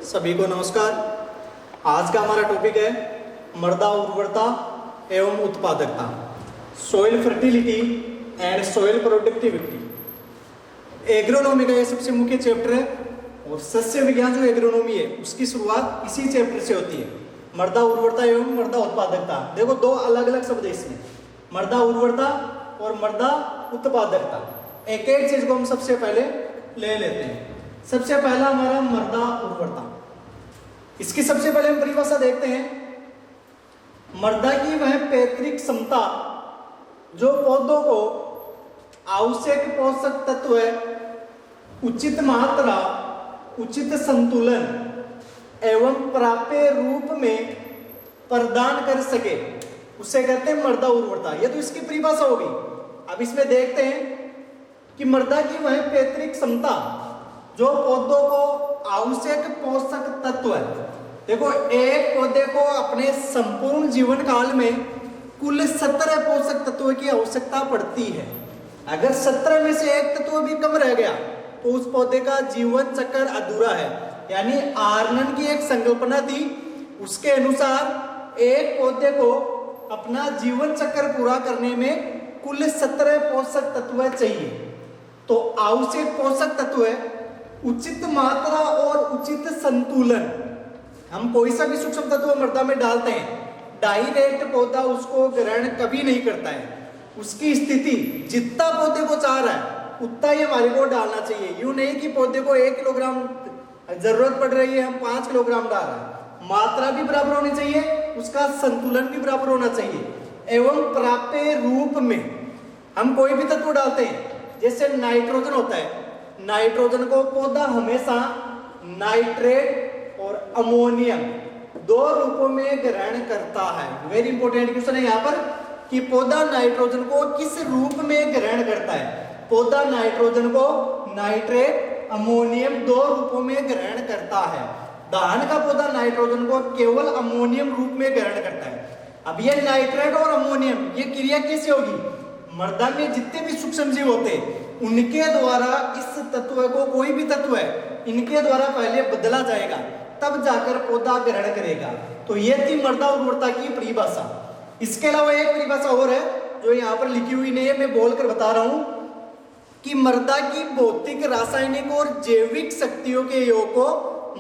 सभी को नमस्कार। आज का हमारा टॉपिक है मृदा उर्वरता एवं उत्पादकता, soil fertility and soil productivity. Agronomy का ये सबसे मुख्य चैप्टर है और सस्य विज्ञान जो एग्रोनॉमी है उसकी शुरुआत इसी चैप्टर से होती है, मृदा उर्वरता एवं मृदा उत्पादकता। देखो दो अलग अलग शब्द है इसमें, मृदा उर्वरता और मृदा उत्पादकता। एक एक चीज को हम सबसे पहले ले लेते हैं। सबसे पहला हमारा मृदा उर्वरता, इसकी सबसे पहले हम परिभाषा देखते हैं। मृदा की वह पैतृक क्षमता जो पौधों को आवश्यक पोषक तत्व, उचित मात्रा, उचित संतुलन एवं प्राप्य रूप में प्रदान कर सके, उसे कहते हैं मृदा उर्वरता। ये तो इसकी परिभाषा होगी। अब इसमें देखते हैं कि मृदा की वह पैतृक क्षमता जो पौधों को आवश्यक पोषक तत्व है। देखो एक पौधे को अपने संपूर्ण जीवन काल में कुल 17 पोषक तत्वों की आवश्यकता पड़ती है। अगर 17 में से एक तत्व भी कम रह गया तो उस पौधे का जीवन चक्र अधूरा है। यानी आर्नन की एक संकल्पना थी, उसके अनुसार एक पौधे को अपना जीवन चक्र पूरा करने में कुल 17 पोषक तत्व चाहिए। तो आवश्यक पोषक तत्व है उचित मात्रा और उचित संतुलन। हम कोई सा भी सूक्ष्म तत्व मृदा में डालते हैं, डायरेक्ट पौधा उसको ग्रहण कभी नहीं करता है। उसकी स्थिति जितना पौधे को चाह रहा है उतना ही हमारे को डालना चाहिए। यूं नहीं कि पौधे को 1 किलोग्राम जरूरत पड़ रही है हम 5 किलोग्राम डाल रहे हैं। मात्रा भी बराबर होनी चाहिए, उसका संतुलन भी बराबर होना चाहिए एवं प्राप्य रूप में। हम कोई भी तत्व डालते हैं, जैसे नाइट्रोजन होता है, नाइट्रोजन को पौधा हमेशा नाइट्रेट और अमोनियम 2 रूपों में ग्रहण करता है। वेरी इंपॉर्टेंट क्वेश्चन है यहाँ पर कि पौधा नाइट्रोजन को किस रूप में ग्रहण करता है। पौधा नाइट्रोजन को नाइट्रेट, अमोनियम 2 रूपों में ग्रहण करता है। धान का पौधा नाइट्रोजन को केवल अमोनियम रूप में ग्रहण करता है। अब ये नाइट्रेट और अमोनियम ये क्रिया कैसे होगी? मृदा में जितने भी सूक्ष्म जीव होते हैं उनके द्वारा इस तत्व को, कोई भी तत्व है, इनके द्वारा पहले बदला जाएगा, तब जाकर पौधा ग्रहण करेगा। तो ये थी मृदा उर्वरता की परिभाषा। इसके अलावा एक परिभाषा और है जो यहाँ पर लिखी हुई नहीं है, मैं बोलकर बता रहा हूं कि मृदा की भौतिक, रासायनिक और जैविक शक्तियों के योग को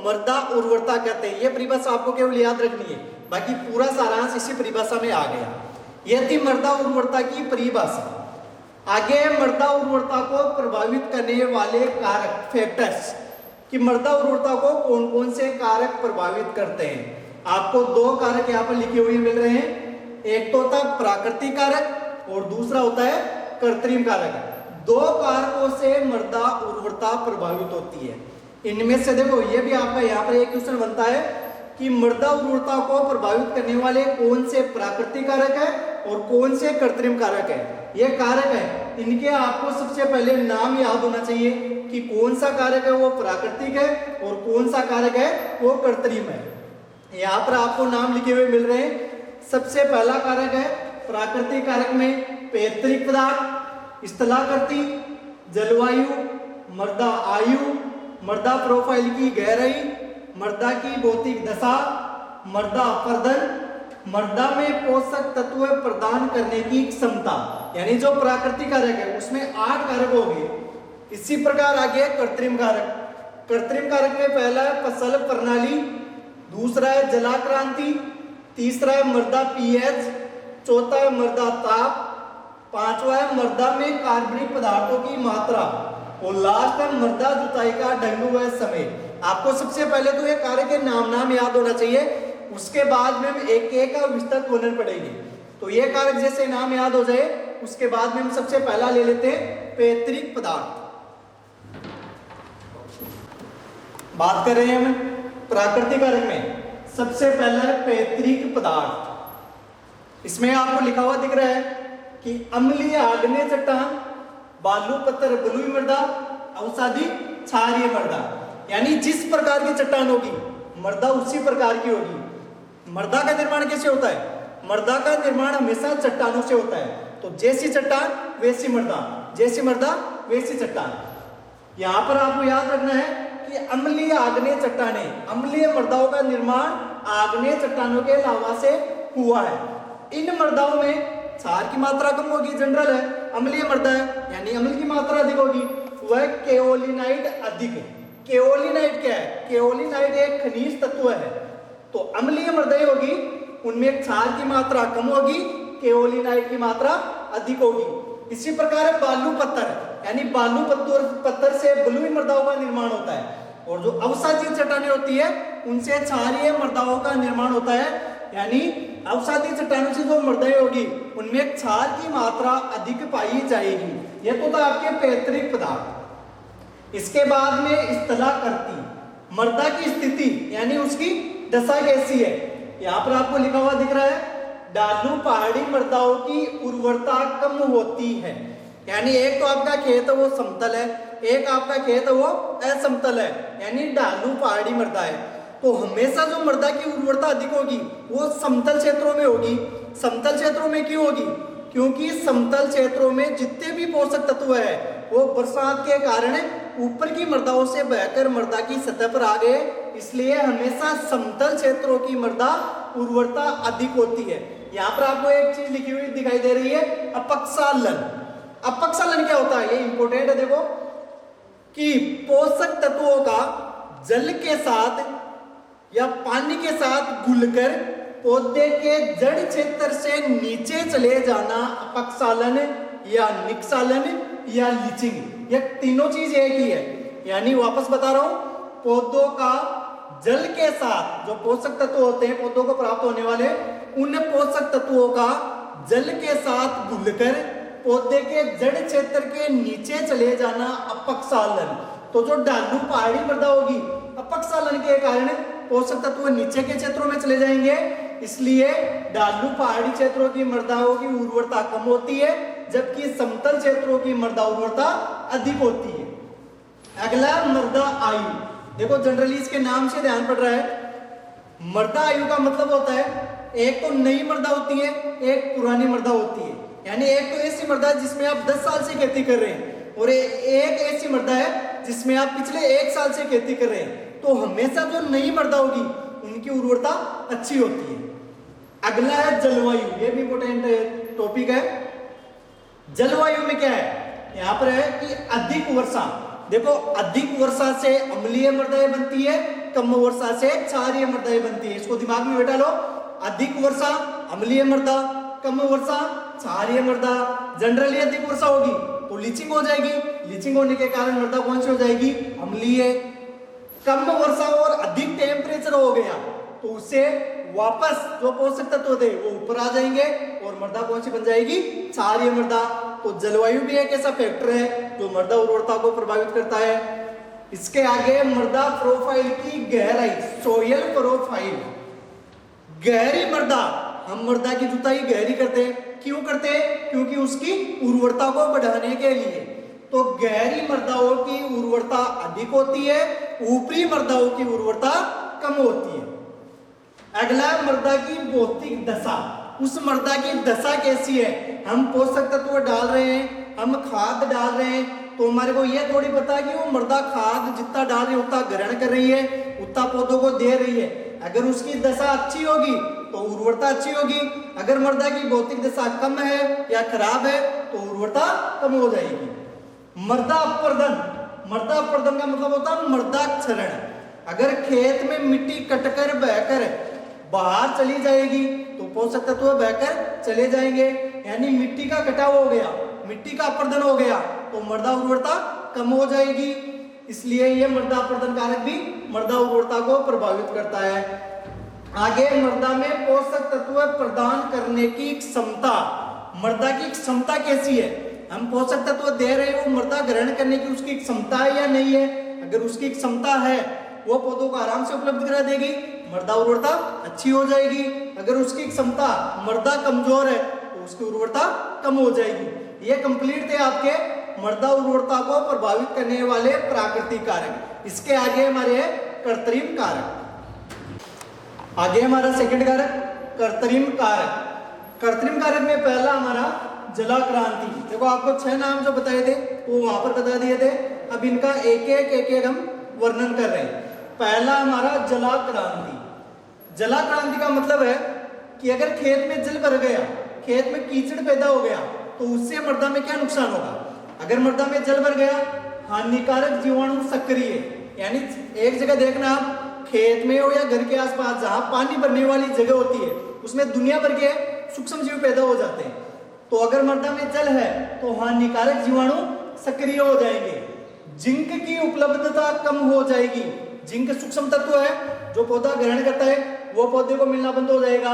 मृदा उर्वरता कहते हैं। यह परिभाषा आपको केवल याद रखनी है, बाकी पूरा सारांश इसी परिभाषा में आ गया। यह थी मृदा उर्वरता की परिभाषा। आगे मृदा उर्वरता को प्रभावित करने वाले कारक, फैक्टर्स, कि मृदा उर्वरता को कौन कौन से कारक प्रभावित करते हैं। आपको 2 कारक यहाँ पर लिखे हुए मिल रहे हैं। एक तो होता है प्राकृतिक कारक और दूसरा होता है कृत्रिम कारक। 2 कारकों से मृदा उर्वरता प्रभावित होती है। इनमें से देखो ये भी आपका यहाँ पर एक क्वेश्चन बनता है कि मृदा उर्वरता को प्रभावित करने वाले कौन से प्राकृतिक कारक है और कौन से कृत्रिम कारक है। ये कारक है, इनके आपको सबसे पहले नाम याद होना चाहिए कि कौन सा कारक है वो प्राकृतिक है और कौन सा कारक है वो कृत्रिम है। यहाँ पर आपको नाम लिखे हुए मिल रहे हैं। सबसे पहला कारक है प्राकृतिक कारक में पैतृक पदार्थ, स्थलाकृति, जलवायु, मृदा आयु, मृदा प्रोफाइल की गहराई, मृदा की भौतिक दशा, मृदा अपर्दन, मृदा में पोषक तत्व प्रदान करने की क्षमता। यानी जो प्राकृतिक कारक है उसमें 8 कारक हो गए। इसी प्रकार आगे कृत्रिम कारक। कृत्रिम कारक में पहला है फसल प्रणाली, दूसरा है जलाक्रांति, तीसरा है मृदा पीएच, चौथा है मृदा ताप, 5वां है मृदा में कार्बनिक पदार्थों की मात्रा और लास्ट है मृदा जुताई का ढंग व समय। आपको सबसे पहले तो ये कारक के नाम याद होना चाहिए, उसके बाद में हम एक एक का विस्तृत वर्णन पढ़ेंगे। तो ये कारक जैसे नाम याद हो जाए उसके बाद में हम सबसे पहला ले लेते हैं पैतृक पदार्थ। बात कर रहे हैं हम प्राकृतिक कारक में। सबसे पहला है पैतृक पदार्थ। इसमें आपको लिखा हुआ दिख रहा है कि अम्लीय आग्नेय चट्टान, बालू पत्थर बलुई मृदा, अवसादी क्षारीय मृदा। यानी जिस प्रकार की चट्टान होगी मृदा उसी प्रकार की होगी। मृदा का निर्माण कैसे होता है? मृदा का निर्माण हमेशा चट्टानों से होता है। तो जैसी चट्टान वैसी मृदा, जैसी मृदा वैसी चट्टान। यहां पर आपको याद रखना है कि अम्लीय आग्नेय चट्टानें, अम्लीय मृदाओं का निर्माण आग्नेय चट्टानों के लावा से हुआ है। इन मृदाओं में क्षार की मात्रा कम होगी, जनरल है, अम्लीय मृदा है यानी अम्ल की मात्रा अधिक होगी। वह केओलिनाइट अधिक है। केओलिनाइट क्या है? केओलिनाइट एक खनिज तत्व है। तो अम्लीय मृदाएं होगी उनमें क्षार की मात्रा कम होगी, केओलिनाइट की मात्रा अधिक होगी। इसी प्रकार बालू पत्थर यानी बालू पत्थर से बलुई मृदाओं का निर्माण होता है, और जो अवसादीय चट्टानें होती है उनसे क्षारीय मृदाओं का निर्माण होता है, यानी अवसादीय चट्टानों से जो मृदाएं होगी उनमें क्षार की मात्रा अधिक पाई जाएगी। यह तो था आपके पैतृक पदार्थ। इसके बाद में स्थलाकृति मृदा की स्थिति यानी उसकी दशा कैसी है, यहाँ पर आपको लिखा हुआ दिख रहा है, ढालू पहाड़ी मृदाओं की उर्वरता कम होती है। यानी एक तो आपका खेत वो समतल है, एक आपका खेत वो असमतल है, यानी ढालू पहाड़ी मृदा है। तो हमेशा जो मृदा की उर्वरता अधिक होगी वो समतल क्षेत्रों में होगी। समतल क्षेत्रों में क्यों होगी? क्योंकि समतल क्षेत्रों में जितने भी पोषक तत्व है वो बरसात के कारण ऊपर की मृदाओं से बहकर मृदा की सतह पर आ गए, इसलिए हमेशा समतल क्षेत्रों की मृदा उर्वरता अधिक होती है। यहाँ पर आपको एक चीज लिखी हुई दिखाई दे रही है, अपक्षालन। अपक्षालन क्या होता है? ये इंपोर्टेंट है, देखो कि पोषक तत्वों का जल के साथ या पानी के साथ घुलकर पौधे के जड़ क्षेत्र से नीचे चले जाना अपक्षालन या निक्षालन या लीचिंग, ये तीनों चीज एक ही है। यानी वापस बता रहा हूं, पौधों का जल के साथ जो पोषक तत्व होते हैं पौधों को प्राप्त होने वाले, उन पोषक तत्वों का जल के साथ घुलकर पौधे के जड़ क्षेत्र के नीचे चले जाना अपक्षालन। तो जो ढालू पहाड़ी मृदा होगी अपक्षालन के कारण पोषक तत्व नीचे के क्षेत्रों में चले जाएंगे, इसलिए ढालू पहाड़ी क्षेत्रों की मृदाओं की उर्वरता कम होती है, जबकि समतल क्षेत्रों की मृदा उर्वरता अधिक होती है। अगला मृदा आयु, देखो जनरली इसके नाम से ध्यान पड़ रहा है। मृदा आयु का मतलब होता है एक तो नई मृदा होती है, एक पुरानी मृदा होती है। यानी एक तो ऐसी मृदा जिसमें आप 10 साल से खेती कर रहे हैं, और एक ऐसी मृदा है जिसमें आप पिछले 1 साल से खेती कर रहे हैं। तो हमेशा जो नई मृदा होगी उनकी उर्वरता अच्छी होती है। अगला है जलवायु, ये भी इंपोर्टेंट टॉपिक है। जलवायु में क्या है? यहाँ पर है कि अधिक वर्षा। देखो अधिक वर्षा से अम्लीय मृदाएं बनती है, कम वर्षा से क्षारीय मृदाएं बनती है। इसको दिमाग में बैठा लो, अधिक वर्षा अम्लीय मृदा, कम वर्षा क्षारीय मृदा। जनरली अधिक वर्षा होगी तो लीचिंग हो जाएगी, लीचिंग होने के कारण मृदा कौन सी हो जाएगी? अम्लीय। कम वर्षा और अधिक टेम्परेचर हो गया तो उससे वापस जो पोषक तत्व थे वो ऊपर आ जाएंगे और मृदा कौन सी बन जाएगी? क्षारीय मृदा। तो जलवायु भी एक ऐसा फैक्टर है जो मृदा उर्वरता को प्रभावित करता है। इसके आगे मृदा प्रोफाइल की गहराई, सोयल प्रोफाइल। गहरी मृदा, हम मृदा की जुताई गहरी करते हैं, क्यों करते हैं? क्योंकि उसकी उर्वरता को बढ़ाने के लिए। तो गहरी मृदाओं की उर्वरता अधिक होती है, ऊपरी मृदाओं की उर्वरता कम होती है। अगला मृदा की भौतिक दशा, उस मृदा की दशा कैसी है? हम पोषक तत्व डाल रहे हैं, हम खाद डाल रहे हैं, तो हमारे को यह थोड़ी पता कि वो मृदा खाद जितना डाल रही है उतना ग्रहण कर रही है, उतना पौधों को दे रही है। अगर उसकी दशा अच्छी होगी तो उर्वरता अच्छी होगी, अगर मृदा की भौतिक दशा कम है या खराब है तो उर्वरता कम हो जाएगी। मृदा अपरदन, मृदा अपरदन का मतलब होता है मृदा क्षरण। अगर खेत में मिट्टी कटकर बहकर बाहर चली जाएगी तो पोषक तत्व बहकर चले जाएंगे, यानी मिट्टी का कटाव हो गया, मिट्टी का अपरदन हो गया तो मृदा उर्वरता कम हो जाएगी। इसलिए यह मृदा अपरदन कारक भी मृदा उर्वरता को प्रभावित करता है। आगे मृदा में पोषक तत्व प्रदान करने की क्षमता, मृदा की क्षमता कैसी है? हम पोषक तत्व दे रहे हैं, वो मृदा ग्रहण करने की उसकी क्षमता है या नहीं है? अगर उसकी क्षमता है वो पौधों को आराम से उपलब्ध करा देगी, मृदा उर्वरता अच्छी हो जाएगी। अगर उसकी क्षमता मृदा कमजोर है तो उसकी उर्वरता कम हो जाएगी। ये कंप्लीट थे आपके मृदा उर्वरता को प्रभावित करने वाले प्राकृतिक कारक। इसके आगे हमारे है कृत्रिम कारक। आगे हमारा सेकंड कारक कृत्रिम कारक। कृत्रिम कारक में पहला हमारा जलाक्रांति। देखो आपको 6 नाम जो बताए थे वो वहां पर बता दिए थे, अब इनका एक एक हम वर्णन कर रहे हैं। पहला हमारा जलाक्रांति। जलाक्रांति का मतलब है कि अगर खेत में जल भर गया, खेत में कीचड़ पैदा हो गया, तो उससे मृदा में क्या नुकसान होगा? अगर मृदा में जल भर गया, हानिकारक जीवाणु सक्रिय, यानी एक जगह देखना आप, खेत में हो या घर के आसपास जहां पानी भरने वाली जगह होती है, उसमें दुनिया भर के सूक्ष्म जीव पैदा हो जाते हैं। तो अगर मृदा में जल है तो हानिकारक जीवाणु सक्रिय हो जाएंगे। जिंक की उपलब्धता कम हो जाएगी। जिंक सूक्ष्म तत्व है जो पौधा ग्रहण करता है, वो पौधे को मिलना बंद हो जाएगा।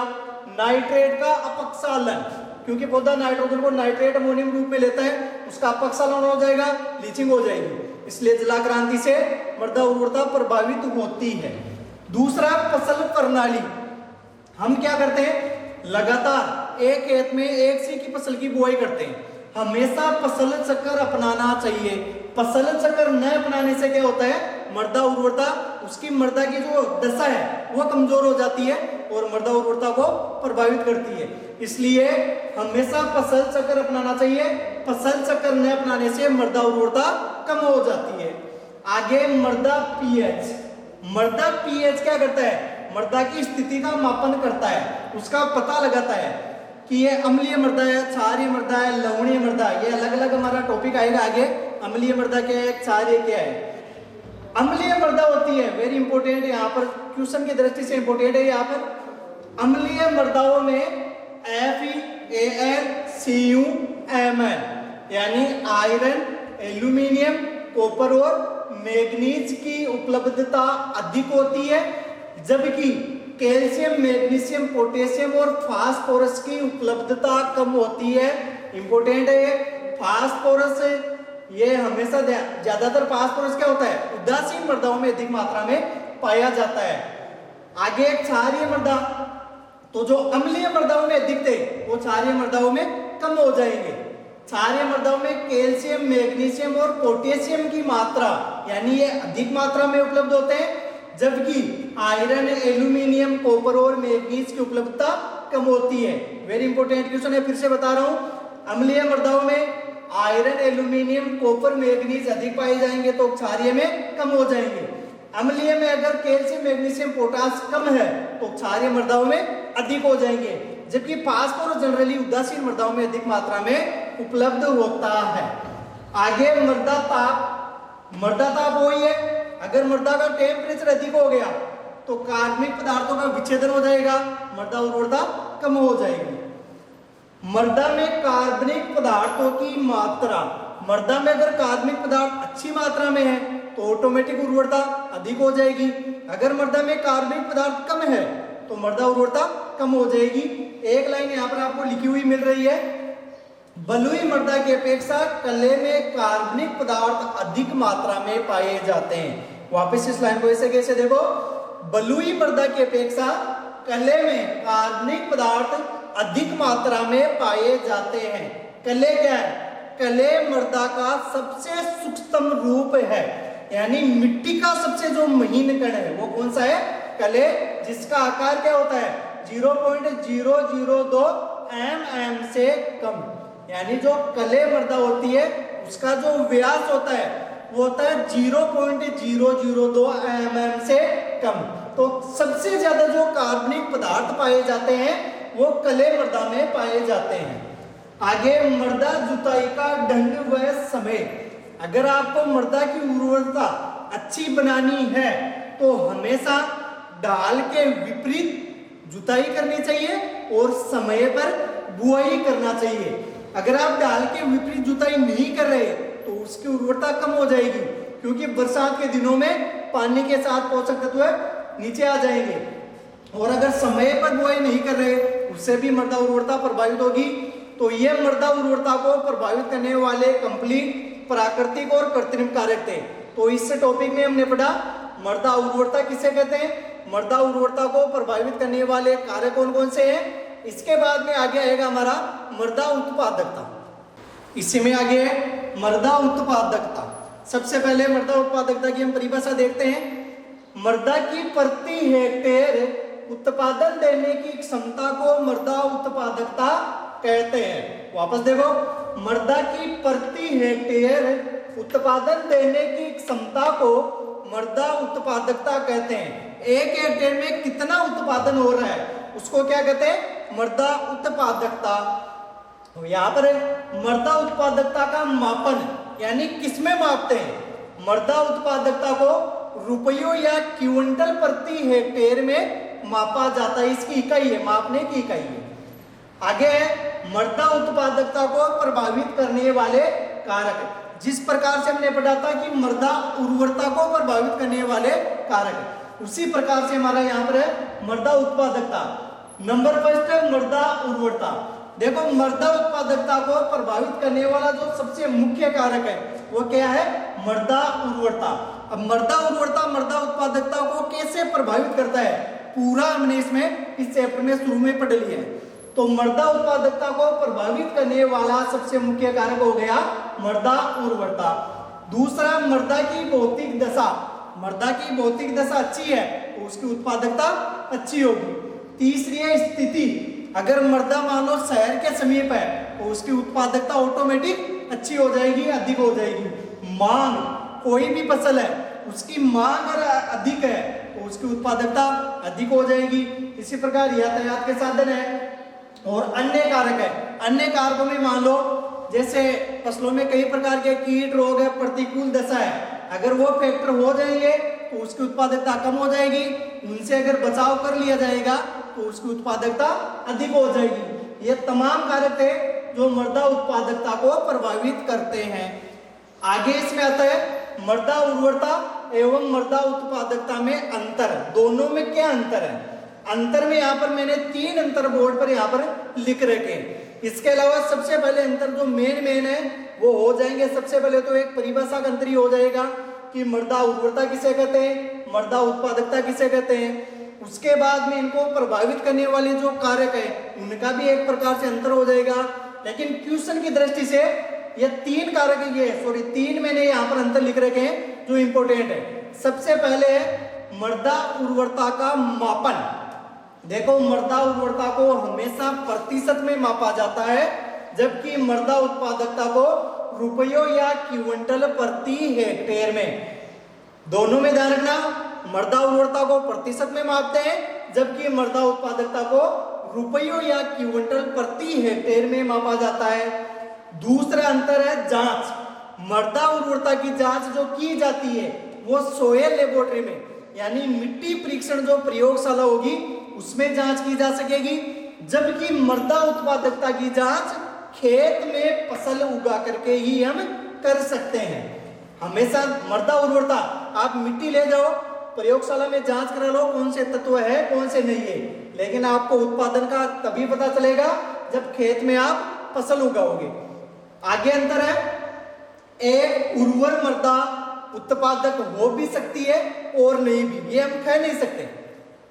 नाइट्रेट का अपक्षालन, क्योंकि पौधा नाइट्रोजन को नाइट्रेट अमोनियम रूप में लेता है, उसका अपक्षालन हो जाएगा, लीचिंग हो जाएगी। इसलिए जलाक्रांति से मृदा उर्वरता प्रभावित होती है। दूसरा, फसल प्रणाली। हम क्या करते हैं? लगातार एक खेत में एक सी की फसल की बुआई करते हैं। हमेशा फसल चक्र अपनाना चाहिए। फसल चक्र न अपनाने से क्या होता है? मृदा उर्वरता, उसकी मृदा की जो दशा है वो कमजोर हो जाती है और मृदा उर्वरता को प्रभावित करती है। इसलिए हमेशा फसल चक्र अपनाना चाहिए। फसल चक्र न अपनाने से मृदा उर्वरता कम हो जाती है। आगे मृदा पीएच। मृदा पीएच क्या करता है? मृदा की स्थिति का मापन करता है, उसका पता लगाता है कि ये अम्लीय मृदा है, क्षारीय मृदा है, लवणीय मृदा है। ये अलग अलग हमारा टॉपिक आएगा आगे। अम्लीय मृदा क्या है, क्षारीय क्या है। अम्लीय मृदा होती है, वेरी इंपॉर्टेंट, यहाँ पर क्वेश्चन की दृष्टि से इंपॉर्टेंट है। यहाँ पर अम्लीय मृदाओं में FeAlCuMn यानी आयरन, एल्यूमिनियम, कॉपर और मैग्नीज की उपलब्धता अधिक होती है, जबकि कैल्शियम, मैग्नीशियम, पोटेशियम और फास्फोरस की उपलब्धता कम होती है। इंपॉर्टेंट है ये फास्फोरस। ये हमेशा ज्यादातर फास्फोरस क्या होता है? उदासीन मृदाओं में अधिक मात्रा में पाया जाता है। आगे क्षारीय मृदा, तो जो अम्लीय मृदाओं में अधिक थे वो क्षारीय मृदाओं में कम हो जाएंगे। क्षारीय मृदाओं में कैल्शियम, मैग्नीशियम और पोटेशियम की मात्रा यानी ये अधिक मात्रा में उपलब्ध होते हैं, जबकि आयरन, एल्यूमिनियम, कॉपर और मैग्नीज की उपलब्धता कम होती है। वेरी इंपॉर्टेंट क्वेश्चन है, फिर से बता रहा हूं। अम्लीय मृदाओं में आयरन, एल्यूमिनियम, कॉपर, मैग्नीज अधिक पाए जाएंगे तो क्षारीय में कम हो जाएंगे। अम्लीय में अगर कैल्शियम, मैग्नीशियम, पोटास कम है तो क्षारीय मृदाओं में अधिक हो जाएंगे, जबकि फास्फोरस जनरली उदासीन मृदाओं में अधिक मात्रा में उपलब्ध होता है। आगे मृदा ताप। मृदा ताप वही है, अगर मृदा का टेम्परेचर अधिक हो गया तो कार्बनिक पदार्थों का विच्छेदन हो जाएगा, मृदा उर्वरता कम हो जाएगी। मृदा में कार्बनिक पदार्थों की मात्रा। मृदा में अगर कार्बनिक पदार्थ अच्छी मात्रा में है तो ऑटोमेटिक उर्वरता अधिक हो जाएगी। अगर मृदा में कार्बनिक पदार्थ कम है तो मृदा उर्वरता कम हो जाएगी। एक लाइन यहाँ पर आपको लिखी हुई मिल रही है, बलुई मृदा की अपेक्षा कले में कार्बनिक पदार्थ अधिक मात्रा में पाए जाते हैं। वापस इस लाइन को ऐसे कैसे देखो, बलुई मृदा की अपेक्षा कले में कार्बनिक पदार्थ अधिक मात्रा में पाए जाते हैं। कले क्या है? कले मृदा का सबसे सूक्ष्म रूप है, यानी मिट्टी का सबसे जो महीन कण है वो कौन सा है? कले, जिसका आकार क्या होता है? 0.002 mm से कम। यानी जो कले मृदा होती है उसका जो व्यास होता है वो होता है 0.002 mm से कम। तो सबसे ज्यादा जो कार्बनिक पदार्थ पाए जाते हैं वो कले मृदा में पाए जाते हैं। आगे मृदा जुताई का ढंग व समय। अगर आपको मृदा की उर्वरता अच्छी बनानी है तो हमेशा ढाल के विपरीत जुताई करनी चाहिए और समय पर बुआई करना चाहिए। अगर आप ढाल के विपरीत जुताई नहीं कर रहे तो उसकी उर्वरता कम हो जाएगी, क्योंकि बरसात के दिनों में पानी के साथ पोषक तत्व नीचे आ जाएंगे। और अगर समय पर बुआई नहीं कर रहे उससे भी मृदा उर्वरता प्रभावित होगी। तो ये मृदा उर्वरता को प्रभावित करने वाले कंप्लीट प्राकृतिक और कृत्रिम कारक थे। तो इस टॉपिक में हमने पढ़ा मृदा उर्वरता किसे कहते हैं, मृदा उर्वरता को प्रभावित करने वाले कारक कौन कौन से हैं। इसके बाद में आगे आएगा हमारा मृदा उत्पादकता। इसी में आगे है मृदा उत्पादकता। सबसे पहले मृदा उत्पादकता की हम परिभाषा देखते हैं। मृदा की प्रति हेक्टेयर उत्पादन देने की क्षमता को मृदा उत्पादकता कहते हैं। वापस देखो, मृदा की प्रति हेक्टेयर उत्पादन देने की क्षमता को मृदा उत्पादकता कहते हैं। एक हेक्टेयर में कितना उत्पादन हो रहा है उसको क्या कहते हैं, मृदा उत्पादकता। तो यहाँ पर मृदा उत्पादकता का मापन यानी किसमें मापते हैं, मृदा उत्पादकता को रुपयों या क्विंटल प्रति हेक्टेयर में मापा जाता है। इसकी इकाई है, मापने की इकाई है। आगे मृदा उत्पादकता को प्रभावित करने वाले कारक, जिस प्रकार से हमने पढ़ा था कि मृदा उर्वरता को प्रभावित करने वाले कारक, उसी प्रकार से हमारा यहाँ पर है मृदा उत्पादकता। नंबर फर्स्ट है मृदा उर्वरता। देखो मृदा उत्पादकता को प्रभावित करने वाला जो सबसे मुख्य कारक है वो क्या है, मृदा उर्वरता। अब मृदा उर्वरता मृदा उत्पादकता को कैसे प्रभावित करता है, पूरा हमने इसमें इस चैप्टर में शुरू में पढ़ लिया है। तो मृदा उत्पादकता को प्रभावित करने वाला सबसे मुख्य कारक हो गया मृदा उर्वरता। दूसरा मृदा की भौतिक दशा, मृदा की भौतिक दशा अच्छी है तो उसकी उत्पादकता अच्छी होगी। तीसरी है स्थिति, अगर मृदा मान लो शहर के समीप है तो उसकी उत्पादकता ऑटोमेटिक अच्छी हो जाएगी, अधिक हो जाएगी। मांग, कोई भी फसल है उसकी मांग अगर अधिक है तो उसकी उत्पादकता अधिक हो जाएगी। इसी प्रकार यातायात के साधन है और अन्य कारक है। अन्य कारकों में मान लो जैसे फसलों में कई प्रकार के कीट रोग है, प्रतिकूल दशा है, अगर वो फैक्टर हो जाएंगे तो उसकी उत्पादकता कम हो जाएगी। उनसे अगर बचाव कर लिया जाएगा तो उसकी उत्पादकता अधिक हो जाएगी। ये तमाम कारक है जो मृदा उत्पादकता को प्रभावित करते हैं। आगे इसमें आता है मृदा उर्वरता एवं मृदा उत्पादकता में अंतर। दोनों में क्या अंतर है, अंतर में यहाँ पर मैंने 3 अंतर बोर्ड पर यहाँ पर लिख रखे हैं। इसके अलावा सबसे पहले अंतर जो मेन है वो हो जाएंगे। सबसे पहले तो एक परिभाषा का अंतर ही हो जाएगा कि मृदा उर्वरता किसे कहते हैं, मृदा उत्पादकता किसे कहते हैं। उसके बाद में इनको प्रभावित करने वाले जो कारक है उनका भी एक प्रकार से अंतर हो जाएगा। लेकिन क्वेश्चन की दृष्टि से ये 3 कारक ये सॉरी 3 मैंने यहाँ पर अंतर लिख रखे हैं जो इंपॉर्टेंट है। सबसे पहले है मृदा उर्वरता का मापन। देखो मृदा उर्वरता को हमेशा प्रतिशत में मापा जाता है, जबकि मृदा उत्पादकता को रुपयों या क्विंटल प्रति हेक्टेयर में। दोनों में ध्यान रखना, मृदा उर्वरता को प्रतिशत में मापते हैं जबकि मृदा उत्पादकता को रुपयों या क्विंटल प्रति हेक्टेयर में मापा जाता है। दूसरा अंतर है जांच। मृदा उर्वरता की जांच जो की जाती है वो सोयल लेबोरेटरी में यानी मिट्टी परीक्षण जो प्रयोगशाला होगी उसमें जांच की जा सकेगी, जबकि मृदा उत्पादकता की जांच खेत में फसल उगा करके ही हम कर सकते हैं। हमेशा मृदा उर्वरता आप मिट्टी ले जाओ प्रयोगशाला में जांच करा लो कौन से तत्व है कौन से नहीं है, लेकिन आपको उत्पादन का तभी पता चलेगा जब खेत में आप फसल उगाओगे। आगे अंतर है, एक उर्वर मृदा उत्पादक हो भी सकती है और नहीं भी, ये हम कह नहीं सकते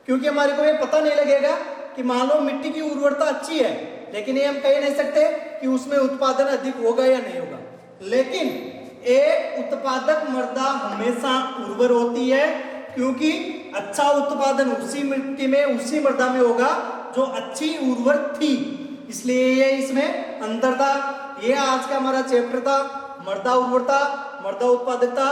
क्योंकि हमारे को ये पता नहीं लगेगा कि मान लो मिट्टी की उर्वरता अच्छी है, लेकिन ये हम कह नहीं सकते कि उसमें उत्पादन अधिक होगा या नहीं होगा। लेकिन एक उत्पादक मृदा हमेशा उर्वर होती है क्योंकि अच्छा उत्पादन उसी मिट्टी में उसी मृदा में होगा जो अच्छी उर्वर थी, इसलिए ये इसमें अंतर था। ये आज का हमारा चैप्टर था मृदा उर्वरता मृदा उत्पादकता।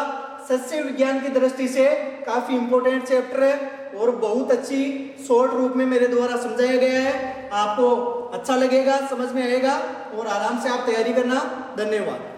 सस्य विज्ञान की दृष्टि से काफी इंपॉर्टेंट चैप्टर है और बहुत अच्छी शॉर्ट रूप में मेरे द्वारा समझाया गया है। आपको अच्छा लगेगा, समझ में आएगा और आराम से आप तैयारी करना। धन्यवाद।